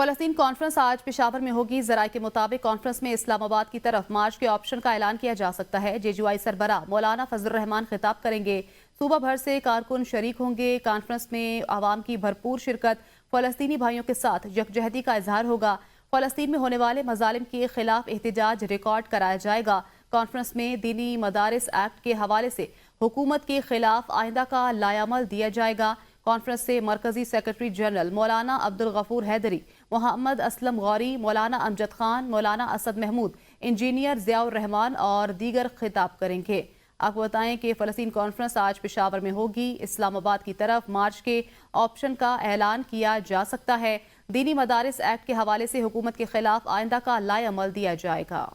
فلسطین کانفرنس آج پشاور میں ہوگی۔ ذرائع کے مطابق کانفرنس میں اسلام آباد کی طرف مارچ کے آپشن کا اعلان کیا جا سکتا ہے۔ JJY سربراہ مولانا فضل الرحمان خطاب کریں گے۔ صوبہ بھر سے کارکن شریک ہوں گے۔ کانفرنس میں عوام کی بھرپور شرکت، فلسطینی بھائیوں کے ساتھ یکجہتی کا اظہار ہوگا۔ فلسطین میں ہونے والے مظالم کے خلاف احتجاج ریکارڈ کرایا جائے گا۔ کانفرنس میں دینی مدارس ایکٹ کے حوالے سے حکومت کے خلاف آئندہ کا لائحہ دیا جائے گا۔ کانفرنس سے مرکزی سیکرٹری جنرل مولانا عبدالغفور حیدری، محمد اسلم غوری، مولانا امجد خان، مولانا اسد محمود، انجینئر ضیاء الرحمان اور دیگر خطاب کریں گے۔ آپ کو بتائیں کہ فلسطین کانفرنس آج پشاور میں ہوگی۔ اسلام آباد کی طرف مارچ کے آپشن کا اعلان کیا جا سکتا ہے۔ دینی مدارس ایکٹ کے حوالے سے حکومت کے خلاف آئندہ کا لائحہ دیا جائے گا۔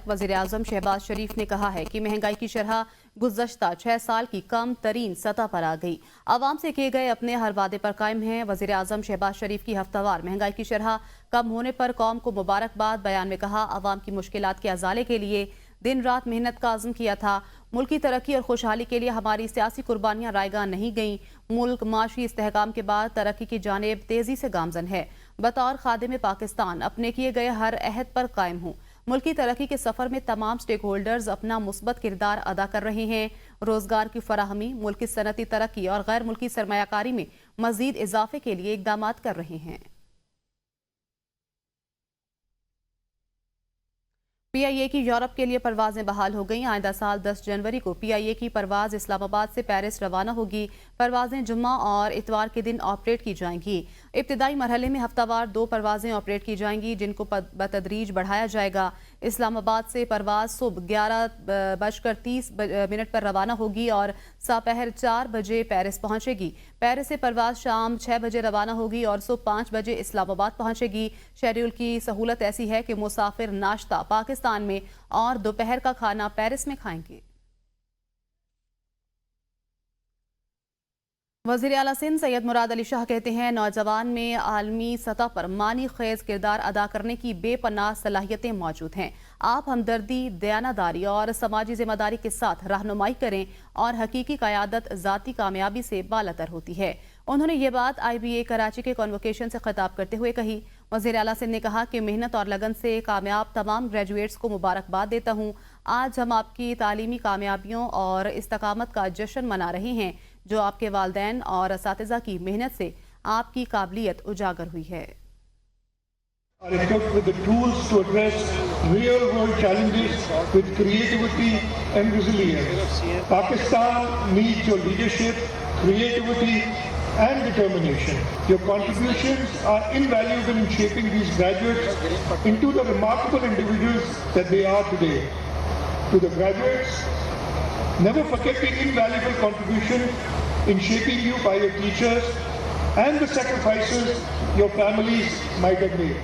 وزیر اعظم شہباز شریف نے کہا ہے کہ مہنگائی کی شرح گزشتہ 6 سال کی کم ترین سطح پر آ گئی۔ عوام سے کیے گئے اپنے ہر وعدے پر قائم ہیں۔ وزیر اعظم شہباز شریف کی ہفتہ وار مہنگائی کی شرح کم ہونے پر قوم کو مبارکباد۔ بیان میں کہا، عوام کی مشکلات کے ازالے کے لیے دن رات محنت کا عزم کیا تھا۔ ملک کی ترقی اور خوشحالی کے لیے ہماری سیاسی قربانیاں رائیگاں نہیں گئیں۔ ملک معاشی استحکام کے بعد ترقی کی جانب تیزی سے گامزن ہے۔ بطور خادم پاکستان اپنے کیے گئے ہر عہد پر قائم ہوں۔ ملکی ترقی کے سفر میں تمام سٹیک ہولڈرز اپنا مثبت کردار ادا کر رہے ہیں۔ روزگار کی فراہمی، ملکی صنعتی ترقی اور غیر ملکی سرمایہ کاری میں مزید اضافے کے لیے اقدامات کر رہے ہیں۔ PIA کی یورپ کے لیے پروازیں بحال ہو گئیں۔ آئندہ سال 10 جنوری کو PIA کی پرواز اسلام آباد سے پیرس روانہ ہوگی۔ پروازیں جمعہ اور اتوار کے دن آپریٹ کی جائیں گی۔ ابتدائی مرحلے میں ہفتہ وار 2 پروازیں آپریٹ کی جائیں گی، جن کو بتدریج بڑھایا جائے گا۔ اسلام آباد سے پرواز صبح 11:30 پر روانہ ہوگی اور سپہر 4 بجے پیرس پہنچے گی۔ پیرس سے پرواز شام 6 بجے روانہ ہوگی اور صبح 5 بجے اسلام آباد پہنچے گی۔ شیڈول کی سہولت ایسی ہے کہ مسافر ناشتہ پاکستان میں اور دوپہر کا کھانا پیرس میں کھائیں گے۔ وزیر اعلیٰ سندھ سید مراد علی شاہ کہتے ہیں، نوجوان میں عالمی سطح پر معنی خیز کردار ادا کرنے کی بے پناہ صلاحیتیں موجود ہیں۔ آپ ہمدردی، دیانتداری اور سماجی ذمہ داری کے ساتھ رہنمائی کریں اور حقیقی قیادت ذاتی کامیابی سے بالاتر ہوتی ہے۔ انہوں نے یہ بات IBA کراچی کے کنووکیشن سے خطاب کرتے ہوئے کہی۔ وزیر اعلیٰ سندھ نے کہا کہ محنت اور لگن سے کامیاب تمام گریجویٹس کو مبارکباد دیتا ہوں۔ آج ہم آپ کی تعلیمی کامیابیوں اور استقامت کا جشن منا رہے ہیں، جو آپ کے والدین اور اساتذہ کی محنت سے آپ کی قابلیت اجاگر ہوئی ہے۔ are equipped with the tools to address real-world challenges with creativity and resilience. Pakistan needs your leadership, creativity and determination. Your contributions are invaluable in shaping these graduates into the remarkable individuals that they are today. To the graduates, never forget the invaluable contribution in shaping you by your teachers and the sacrifices your families might have made.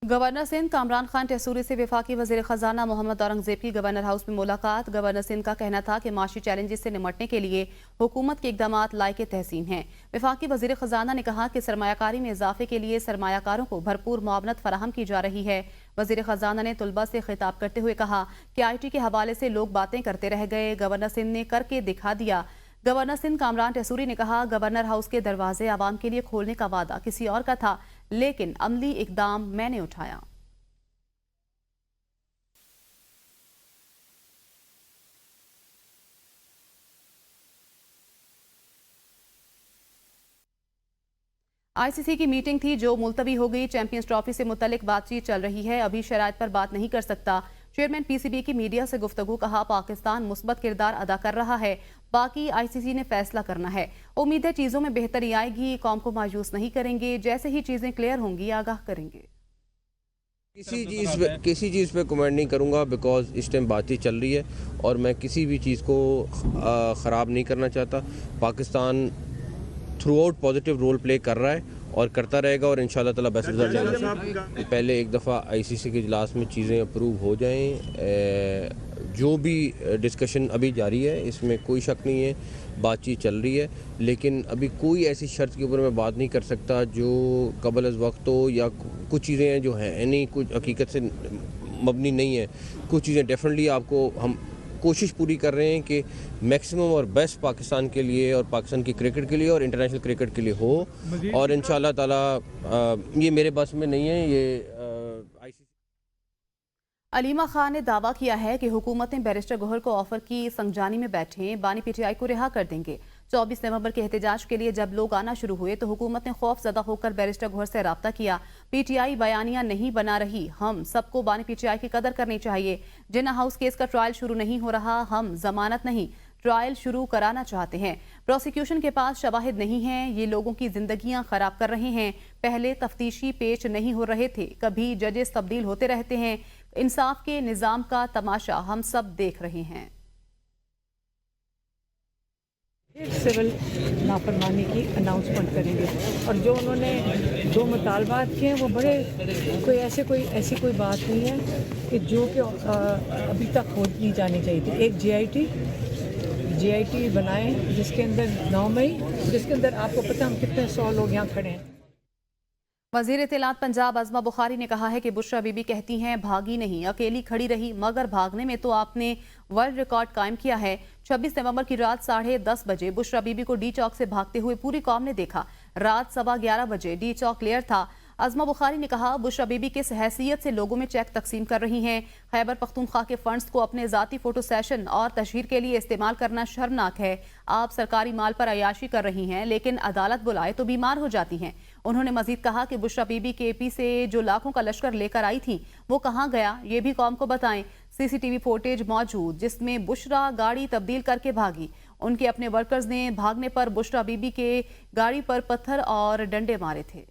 Governor Sindh Kamran Khan Tessori سے وفاقی وزیر خزانہ محمد اورنگزیب کی governor house میں ملاقات۔ Governor Sindh کا کہنا تھا کہ معاشی چیلنجز سے نمٹنے کے لیے حکومت کے اقدامات لائق تحسین ہیں۔ وفاقی وزیر خزانہ نے کہا کہ سرمایہ کاری میں اضافے کے لیے سرمایہ کاروں کو بھرپور معاونت فراہم کی جا رہی ہے۔ وزیر خزانہ نے طلبہ سے خطاب کرتے ہوئے کہا کہ IT کے حوالے سے لوگ باتیں کرتے رہ گئے، گورنر سندھ نے کر کے دکھا دیا۔ گورنر سندھ کامران ٹیسوری نے کہا، گورنر ہاؤس کے دروازے عوام کے لیے کھولنے کا وعدہ کسی اور کا تھا، لیکن عملی اقدام میں نے اٹھایا۔ ICC کی میٹنگ تھی جو ملتوی ہو گئی۔ چیمپئنز ٹرافی سے متعلق بات چیت چل رہی ہے، ابھی شرائط پر بات نہیں کر سکتا۔ چیئرمین PCB کی میڈیا سے گفتگو، کہا پاکستان مثبت کردار ادا کر رہا ہے، باقی ICC نے فیصلہ کرنا ہے۔ امید ہے چیزوں میں بہتری آئے گی، قوم کو مایوس نہیں کریں گے، جیسے ہی چیزیں کلیئر ہوں گی آگاہ کریں گے۔ کسی چیز پہ کمنٹ نہیں کروں گا، بیکاز اس ٹائم بات چیت چل رہی ہے اور میں کسی بھی چیز کو خراب نہیں کرنا چاہتا۔ Pakistan throughout positive role play کر رہا ہے اور کرتا رہے گا اور انشاءاللہ تعالیٰ بیسٹ رزلٹ دے گا۔ پہلے ایک دفعہ ICC کے اجلاس میں چیزیں اپروو ہو جائیں، جو بھی ڈسکشن ابھی جاری ہے اس میں کوئی شک نہیں ہے، بات چیت چل رہی ہے، لیکن ابھی کوئی ایسی شرط کے اوپر میں بات نہیں کر سکتا جو قبل از وقت ہو، یا کچھ چیزیں ہیں جو ہیں نہیں، کچھ حقیقت سے مبنی نہیں ہے۔ کچھ چیزیں ڈیفینیٹلی آپ کو ہم کوشش پوری کر رہے ہیں کہ میکسیمم اور بیسٹ پاکستان کے لیے اور پاکستان کی کرکٹ کے لیے اور انٹرنیشنل کرکٹ کے لیے ہو, اور انشاءاللہ تعالی یہ میرے بس میں نہیں ہے, یہ علیمہ خان نے دعویٰ کیا ہے کہ حکومتیں بیرسٹر گوہر کو آفر کی سنجانی میں بیٹھیں, بانی پی ٹی آئی کو رہا کر دیں گے. 24 نومبر کے احتجاج کے لیے جب لوگ آنا شروع ہوئے تو حکومت نے خوف زدہ ہو کر بیرسٹر گوہر سے رابطہ کیا. پی ٹی آئی بیانیہ نہیں بنا رہی, ہم سب کو بانی پی ٹی آئی کی قدر کرنی چاہیے. جناح ہاؤس کیس کا ٹرائل شروع نہیں ہو رہا, ہم ضمانت نہیں ٹرائل شروع کرانا چاہتے ہیں. پروسیکیوشن کے پاس شواہد نہیں ہیں, یہ لوگوں کی زندگیاں خراب کر رہے ہیں. پہلے تفتیشی پیش نہیں ہو رہے تھے, کبھی ججز تبدیل ہوتے رہتے ہیں. انصاف کے نظام کا تماشا ہم سب دیکھ رہے ہیں. سول نافرمانی کی اناؤنسمنٹ کریں گے, اور جو انہوں نے جو مطالبات کیے ہیں وہ بڑے ایسی کوئی بات نہیں ہے کہ جو کہ ابھی تک ہو نہیں جانی چاہیے تھی. ایک جے آئی ٹی بنائیں جس کے اندر 9 مئی, جس کے اندر آپ کو پتہ ہم کتنے 100 لوگ یہاں کھڑے ہیں. وزیر اطلاعات پنجاب عظمہ بخاری نے کہا ہے کہ بشرا بی بی کہتی ہیں بھاگی نہیں, اکیلی کھڑی رہی, مگر بھاگنے میں تو آپ نے ورلڈ ریکارڈ قائم کیا ہے. 26 نومبر کی رات 10:30 بجے بشرا بی بی کو ڈی چوک سے بھاگتے ہوئے پوری قوم نے دیکھا. رات 11:15 بجے ڈی چوک کلیئر تھا. عظمہ بخاری نے کہا بشرا بی بی کس حیثیت سے لوگوں میں چیک تقسیم کر رہی ہیں. خیبر پختونخوا کے فنڈز کو اپنے ذاتی فوٹو سیشن اور تشہیر کے لیے استعمال کرنا شرمناک ہے. آپ سرکاری مال پر عیاشی کر رہی ہیں لیکن عدالت بلائے تو بیمار ہو جاتی ہیں. انہوں نے مزید کہا کہ بشرا بی بی کے پی سے جو لاکھوں کا لشکر لے کر آئی تھیں وہ کہاں گیا, یہ بھی قوم کو بتائیں. سی سی ٹی وی فوٹیج موجود جس میں بشرا گاڑی تبدیل کر کے بھاگی. ان کے اپنے ورکرز نے بھاگنے پر بشرا بی بی کے گاڑی پر پتھر اور ڈنڈے مارے تھے.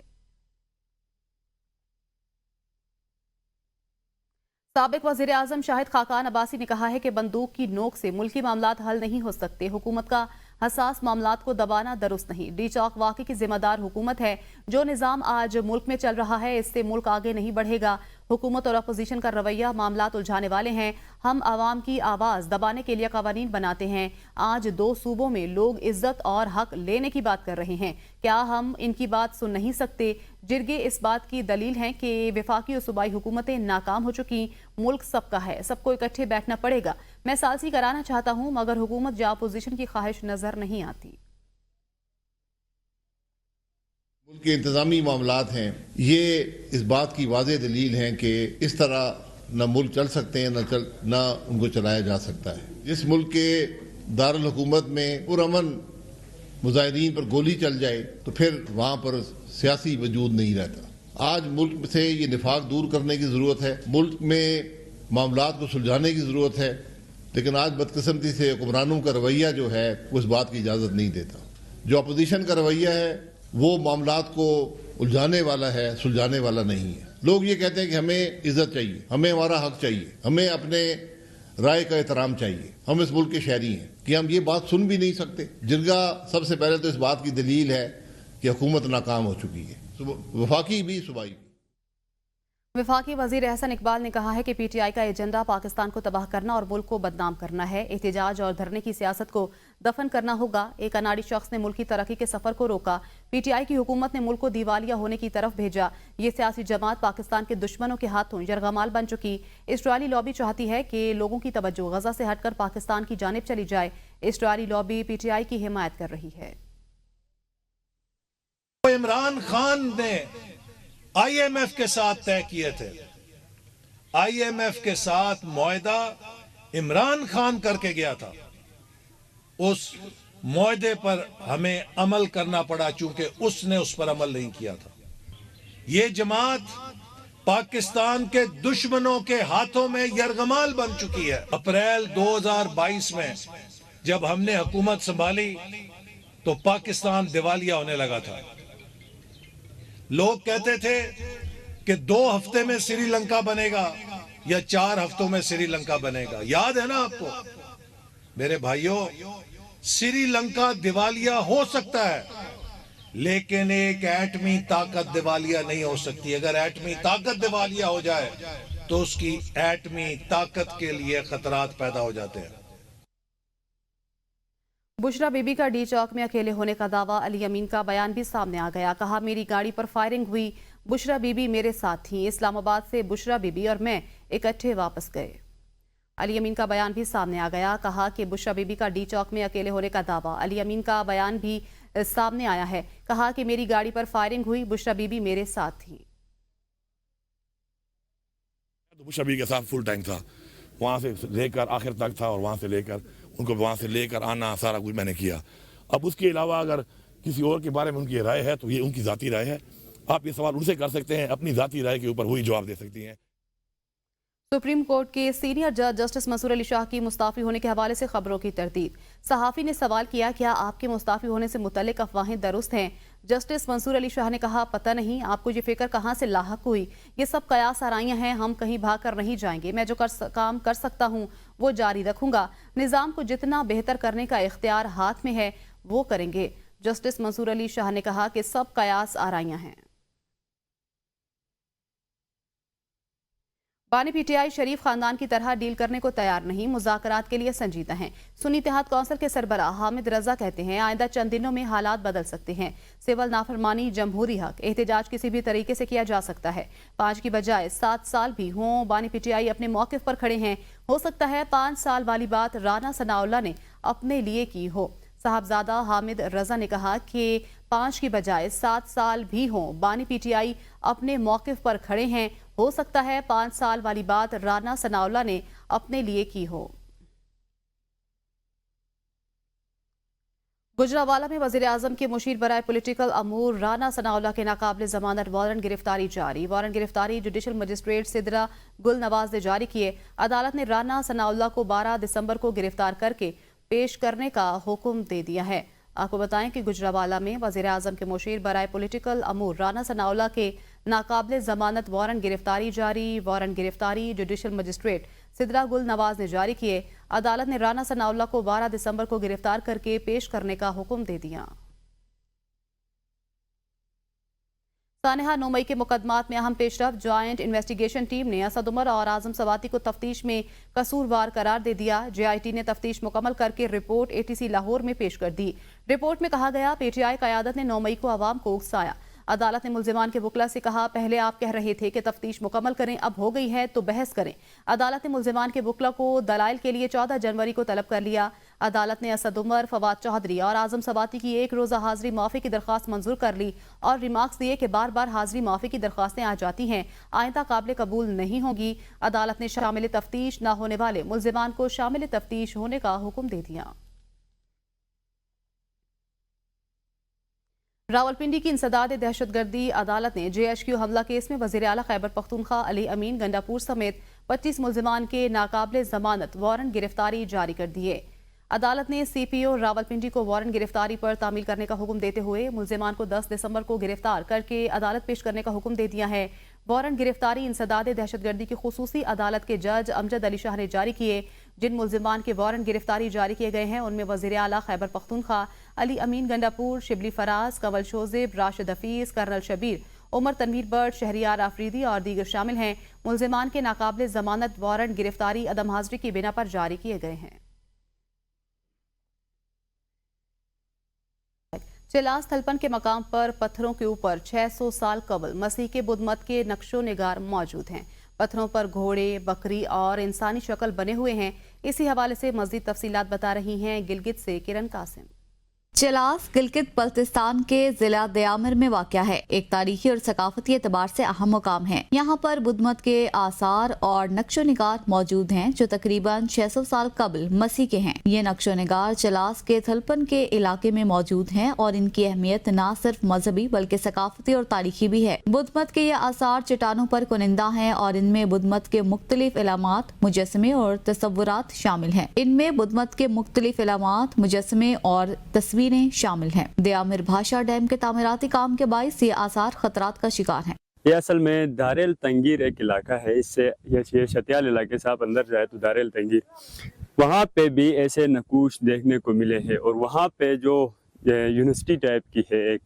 سابق وزیر اعظم شاہد خاقان عباسی نے کہا ہے کہ بندوق کی نوک سے ملکی معاملات حل نہیں ہو سکتے. حکومت کا حساس معاملات کو دبانا درست نہیں. ڈی چوک واقعے کی ذمہ دار حکومت ہے. جو نظام آج ملک میں چل رہا ہے اس سے ملک آگے نہیں بڑھے گا. حکومت اور اپوزیشن کا رویہ معاملات الجھانے والے ہیں. ہم عوام کی آواز دبانے کے لیے قوانین بناتے ہیں. آج 2 صوبوں میں لوگ عزت اور حق لینے کی بات کر رہے ہیں. کیا ہم ان کی بات سن نہیں سکتے؟ جرگے اس بات کی دلیل ہیں کہ وفاقی اور صوبائی حکومتیں ناکام ہو چکی. ملک سب کا ہے, سب کو اکٹھے بیٹھنا پڑے گا. میں ثالثی کرانا چاہتا ہوں مگر حکومت یا اپوزیشن کی خواہش نظر نہیں آتی. ملک کے انتظامی معاملات ہیں, یہ اس بات کی واضح دلیل ہیں کہ اس طرح نہ ملک چل سکتے ہیں نہ ان کو چلایا جا سکتا ہے. جس ملک کے دارالحکومت میں پرامن مظاہرین پر گولی چل جائے تو پھر وہاں پر سیاسی وجود نہیں رہتا. آج ملک سے یہ نفاق دور کرنے کی ضرورت ہے, ملک میں معاملات کو سلجھانے کی ضرورت ہے, لیکن آج بدقسمتی سے حکمرانوں کا رویہ جو ہے وہ اس بات کی اجازت نہیں دیتا. جو اپوزیشن کا رویہ ہے وہ معاملات کو الجھانے والا ہے, سلجھانے والا نہیں ہے. لوگ یہ کہتے ہیں کہ ہمیں عزت چاہیے, ہمیں ہمارا حق چاہیے, ہمیں اپنے رائے کا احترام چاہیے, ہم اس ملک کے شہری ہیں, کہ ہم یہ بات سن بھی نہیں سکتے. جرگہ سب سے پہلے تو اس بات کی دلیل ہے کہ حکومت ناکام ہو چکی ہے, وفاقی بھی صوبائی بھی. وفاقی وزیر احسن اقبال نے کہا ہے کہ پی ٹی آئی کا ایجنڈا پاکستان کو تباہ کرنا اور ملک کو بدنام کرنا ہے. احتجاج اور دھرنے کی سیاست کو دفن کرنا ہوگا. ایک اناڑی شخص نے ملکی ترقی کے سفر کو روکا. پی ٹی آئی کی حکومت نے ملک کو دیوالیہ ہونے کی طرف بھیجا. یہ سیاسی جماعت پاکستان کے دشمنوں کے ہاتھوں یرغمال بن چکی. اسرائیلی لابی چاہتی ہے کہ لوگوں کی توجہ غزہ سے ہٹ کر پاکستان کی جانب چلی جائے. اسرائیلی لابی پی ٹی آئی کی حمایت کر رہی ہے. عمران خان نے آئی ایم ایف کے ساتھ طے کیے تھے. آئی ایم ایف کے ساتھ معاہدہ عمران خان کر کے گیا تھا. اس معاہدے پر ہمیں عمل کرنا پڑا چونکہ اس نے اس پر عمل نہیں کیا تھا. یہ جماعت پاکستان کے دشمنوں کے ہاتھوں میں یرغمال بن چکی ہے. اپریل 2022 میں جب ہم نے حکومت سنبھالی تو پاکستان دیوالیہ ہونے لگا تھا. لوگ کہتے تھے کہ 2 ہفتے میں سری لنکا بنے گا یا 4 ہفتوں میں سری لنکا بنے گا. یاد ہے نا آپ کو؟ میرے بھائیوں, سری لنکا دیوالیہ ہو سکتا ہے لیکن ایک ایٹمی طاقت دیوالیہ نہیں ہو سکتی. اگر ایٹمی طاقت دیوالیہ ہو جائے تو اس کی ایٹمی طاقت کے لیے خطرات پیدا ہو جاتے ہیں. بشرا بی بی کا ڈی چوک میں اکیلے ہونے کا دعویٰ. علی امین کا بیان بھی سامنے آ گیا. کہا میری گاڑی پر فائرنگ ہوئی, بشرا بی بی میرے ساتھ تھیں. اسلام آباد سے بشرا بی بی اور میں اکٹھے واپس گئے. علی امین کا بیان بھی سامنے آ گیا. کہا کہ بشرا بی بی کا ڈی چوک میں اکیلے ہونے کا دعویٰ. علی امین کا بیان بھی سامنے آیا ہے. کہا کہ میری گاڑی پر فائرنگ ہوئی, بشرا بی بی میرے ساتھ تھی. بشرا بی بی کے ساتھ فل ٹینک تھا, وہاں سے لے کر آخر تک تھا, اور وہاں سے لے کر ان کو وہاں سے لے کر آنا سارا کچھ میں نے کیا. اب اس کے علاوہ اگر کسی اور کے بارے میں ان کی رائے ہے تو یہ ان کی ذاتی رائے ہے. آپ یہ سوال ان سے کر سکتے ہیں, اپنی ذاتی رائے کے اوپر وہی جواب دے سکتی ہیں. سپریم کورٹ کے سینئر جج جسٹس منصور علی شاہ کی مستعفی ہونے کے حوالے سے خبروں کی تردید. صحافی نے سوال کیا, کیا آپ کے مستعفی ہونے سے متعلق افواہیں درست ہیں؟ جسٹس منصور علی شاہ نے کہا, پتہ نہیں آپ کو یہ فکر کہاں سے لاحق ہوئی. یہ سب قیاس آرائیاں ہیں, ہم کہیں بھاگ کر نہیں جائیں گے. میں جو کام کر سکتا ہوں وہ جاری رکھوں گا. نظام کو جتنا بہتر کرنے کا اختیار ہاتھ میں ہے وہ کریں گے. جسٹس منصور علی شاہ نے کہا کہ سب قیاس آرائیاں ہیں. بانی پی ٹی آئی شریف خاندان کی طرح ڈیل کرنے کو تیار نہیں, مذاکرات کے لیے سنجیدہ ہیں. سنی اتحاد کونسل کے سربراہ حامد رضا کہتے ہیں آئندہ چند دنوں میں حالات بدل سکتے ہیں. سول نافرمانی, جمہوری حق, احتجاج کسی بھی طریقے سے کیا جا سکتا ہے. 5 کی بجائے 7 سال بھی ہوں, بانی پی ٹی آئی اپنے موقف پر کھڑے ہیں. ہو سکتا ہے 5 سال والی بات رانا ثناءاللہ نے اپنے لیے کی ہو. صاحبزادہ حامد رضا نے کہا کہ 5 کی بجائے 7 سال بھی ہوں, بانی پی ٹی آئی اپنے موقف پر کھڑے ہیں. ہو سکتا ہے 5 سال والی بات رانا ثناءاللہ نے اپنے لیے کی ہو. گجرانوالہ میں وزیراعظم کے مشیر برائے پولیٹیکل امور رانا ثناءاللہ کے ناقابل ضمانت وارنٹ گرفتاری جاری. وارنٹ گرفتاری جوڈیشل مجسٹریٹ سدرا گل نواز نے جاری کیے. عدالت نے رانا ثناءاللہ کو 12 دسمبر کو گرفتار کر کے پیش کرنے کا حکم دے دیا ہے. آپ کو بتائیں کہ گجرانوالہ میں وزیراعظم کے مشیر برائے پولیٹیکل امور رانا ثناءاللہ کے ناقابل ضمانت وارنٹ گرفتاری جاری. وارنٹ گرفتاری جوڈیشل مجسٹریٹ سدرا گل نواز نے جاری کیے. عدالت نے رانا ثناءاللہ کو 12 دسمبر کو گرفتار کر کے پیش کرنے کا حکم دے دیا. سانحہ 9 مئی کے مقدمات میں اہم پیش رفت. جوائنٹ انویسٹیگیشن ٹیم نے اسد عمر اور اعظم سواتی کو تفتیش میں قصوروار قرار دے دیا. جے آئی ٹی نے تفتیش مکمل کر کے report A T C Lahore میں پیش کر دی. رپورٹ میں کہا گیا پی ٹی آئی قیادت نے 9 مئی کو عوام کو اکسایا. عدالت نے ملزمان کے وکلا سے کہا, پہلے آپ کہہ رہے تھے کہ تفتیش مکمل کریں, اب ہو گئی ہے تو بحث کریں. عدالت نے ملزمان کے وکلا کو دلائل کے لیے 14 جنوری کو طلب کر لیا. عدالت نے اسد عمر, فواد چودھری اور اعظم سواتی کی 1 روزہ حاضری معافی کی درخواست منظور کر لی اور ریمارکس دیے کہ بار بار حاضری معافی کی درخواستیں آ جاتی ہیں, آئندہ قابل قبول نہیں ہوگی. عدالت نے شامل تفتیش نہ ہونے والے ملزمان کو شامل تفتیش ہونے کا حکم دے دیا. راولپنڈی کی انسداد دہشت گردی عدالت نے جے ایچ کیو حملہ کیس میں وزیر اعلیٰ خیبر پختونخوا علی امین گنڈاپور سمیت 25 ملزمان کے ناقابل ضمانت وارنٹ گرفتاری جاری کر دیے. عدالت نے سی پی او راولپنڈی کو وارنٹ گرفتاری پر تعمیل کرنے کا حکم دیتے ہوئے ملزمان کو 10 دسمبر کو گرفتار کر کے عدالت پیش کرنے کا حکم دے دیا ہے. وارنٹ گرفتاری انسداد دہشت گردی کی خصوصی عدالت کے جج امجد علی شاہ نے جاری کیے. جن ملزمان کے وارنٹ گرفتاری جاری کیے گئے ہیں ان میں وزیر اعلیٰ خیبر پختونخوا علی امین گنڈاپور, شبلی فراز, کنول شوزیب, راشد حفیظ, کرنل شبیر, عمر تنویر بٹ, شہریار آفریدی اور دیگر شامل ہیں. ملزمان کے ناقابل ضمانت وارنٹ گرفتاری عدم حاضری کی بنا پر جاری کیے گئے ہیں. چلاس تھلپن کے مقام پر پتھروں کے اوپر 600 سال قبل مسیح کے بدھ مت کے نقش و نگار موجود ہیں. پتھروں پر گھوڑے, بکری اور انسانی شکل بنے ہوئے ہیں. اسی حوالے سے مزید تفصیلات بتا رہی ہیں گلگت سے کرن قاسم. چلاس گلگت بلتستان کے ضلع دیامر میں واقع ہے. ایک تاریخی اور ثقافتی اعتبار سے اہم مقام ہے. یہاں پر بدھ مت کے آثار اور نقش و نگار موجود ہیں جو تقریباً 600 سال قبل مسیح کے ہیں. یہ نقش و نگار چلاس کے تھلپن کے علاقے میں موجود ہیں اور ان کی اہمیت نہ صرف مذہبی بلکہ ثقافتی اور تاریخی بھی ہے. بدھ مت کے یہ آثار چٹانوں پر کنندہ ہیں اور ان میں بدھ مت کے مختلف علامات, مجسمے اور تصورات شامل ہیں. ان میں بدھ مت کے مختلف علامات, مجسمے اور تصویریں شامل ہیں. دیامر بھاشا ڈیم کے تعمیراتی کام کے باعث یہ آثار خطرات کا شکار ہیں. یہ اصل میں دارل تنگیر ایک علاقہ ہے. اس سے یہ شتیال علاقے سے آپ اندر جائے تو دارل تنگیر, وہاں پہ بھی ایسے نقوش دیکھنے کو ملے ہیں. اور وہاں پہ جو یونیورسٹی ٹائپ کی ہے ایک,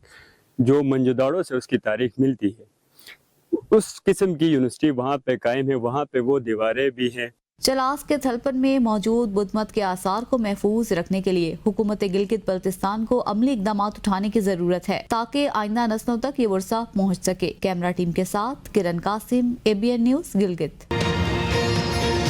جو منجداڑوں سے اس کی تاریخ ملتی ہے, اس قسم کی یونیورسٹی وہاں پہ قائم ہے. وہاں پہ وہ دیواریں بھی ہیں. چلاس کے تھلپن میں موجود بدھ مت کے آثار کو محفوظ رکھنے کے لیے حکومت گلگت بلتستان کو عملی اقدامات اٹھانے کی ضرورت ہے تاکہ آئندہ نسلوں تک یہ ورثہ پہنچ سکے. کیمرہ ٹیم کے ساتھ کرن قاسم, ABN نیوز, گلگت.